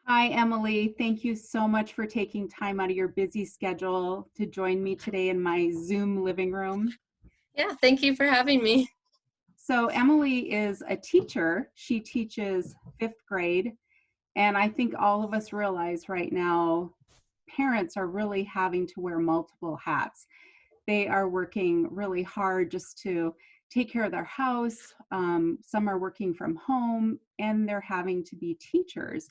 Hi, Emily. Thank you so much for taking time out of your busy schedule to join me today in my Zoom living room. Yeah, thank you for having me. So, Emily is a teacher. She teaches fifth grade. And I think all of us realize right now, parents are really having to wear multiple hats. They are working really hard just to take care of their house. Some are working from home and they're having to be teachers.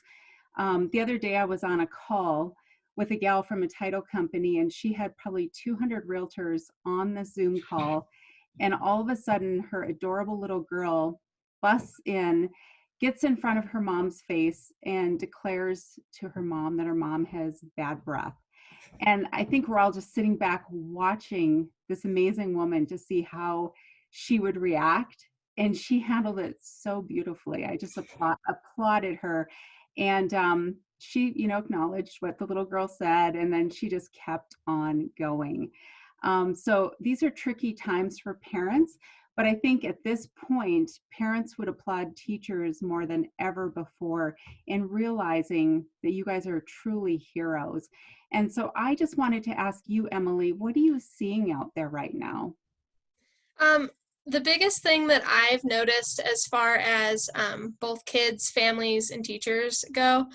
The other day, I was on a call with a gal from a title company, and she had probably 200 realtors on the Zoom call. And all of a sudden, her adorable little girl busts in, gets in front of her mom's face, and declares to her mom that her mom has bad breath. And I think we're all just sitting back watching this amazing woman to see how she would react. And she handled it so beautifully. I just applauded her. And she, acknowledged what the little girl said, and then she just kept on going. So these are tricky times for parents. But I think at this point, parents would applaud teachers more than ever before in realizing that you guys are truly heroes. And so I just wanted to ask you, Emily, what are you seeing out there right now? Um, the biggest thing that I've noticed as far as both kids, families, and teachers go,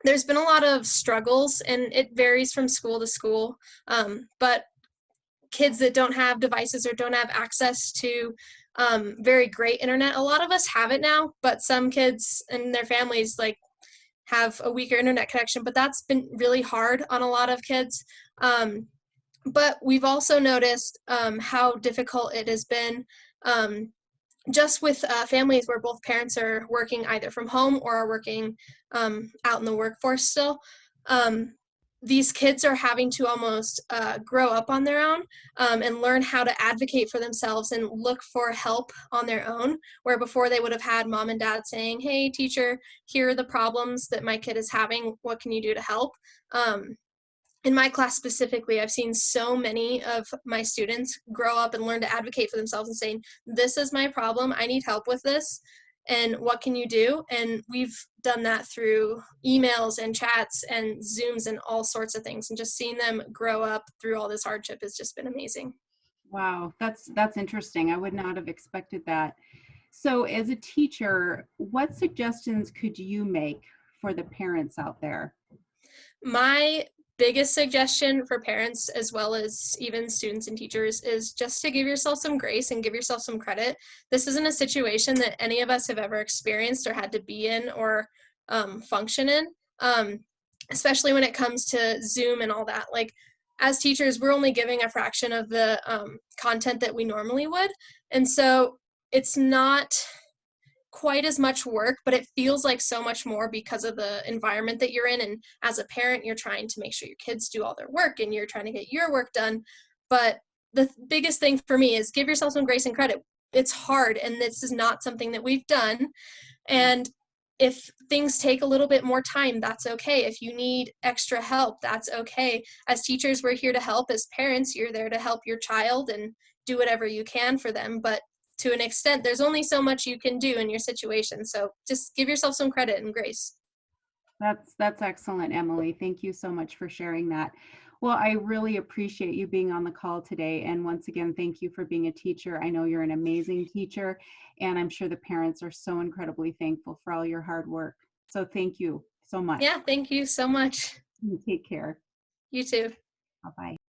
there's been a lot of struggles, and it varies from school to school. But kids that don't have devices or don't have access to very great internet, a lot of us have it now, but some kids and their families have a weaker internet connection. But that's been really hard on a lot of kids. Um, but we've also noticed how difficult it has been just with families where both parents are working either from home or are working out in the workforce still. Um, these kids are having to almost grow up on their own and learn how to advocate for themselves and look for help on their own, where before they would have had mom and dad saying, hey, teacher, here are the problems that my kid is having. What can you do to help? In my class specifically, I've seen so many of my students grow up and learn to advocate for themselves and saying, this is my problem, I need help with this, and what can you do? And we've done that through emails and chats and Zooms and all sorts of things. And just seeing them grow up through all this hardship has just been amazing. Wow, that's interesting. I would not have expected that. So as a teacher, what suggestions could you make for the parents out there? My biggest suggestion for parents as well as even students and teachers is just to give yourself some grace and give yourself some credit. This isn't a situation that any of us have ever experienced or had to be in or function in, especially when it comes to Zoom and all that. Like, as teachers, we're only giving a fraction of the content that we normally would. And so it's not quite as much work, but it feels like so much more because of the environment that you're in. And as a parent, you're trying to make sure your kids do all their work and you're trying to get your work done. But the biggest thing for me is give yourself some grace and credit. It's hard, and this is not something that we've done. And if things take a little bit more time, that's okay. If you need extra help, that's okay. As teachers, we're here to help. As parents, you're there to help your child and do whatever you can for them. But to an extent, there's only so much you can do in your situation. So just give yourself some credit and grace. That's excellent, Emily. Thank you so much for sharing that. Well, I really appreciate you being on the call today. And once again, thank you for being a teacher. I know you're an amazing teacher, and I'm sure the parents are so incredibly thankful for all your hard work. So thank you so much. Yeah, thank you so much. You take care. You too. Bye-bye.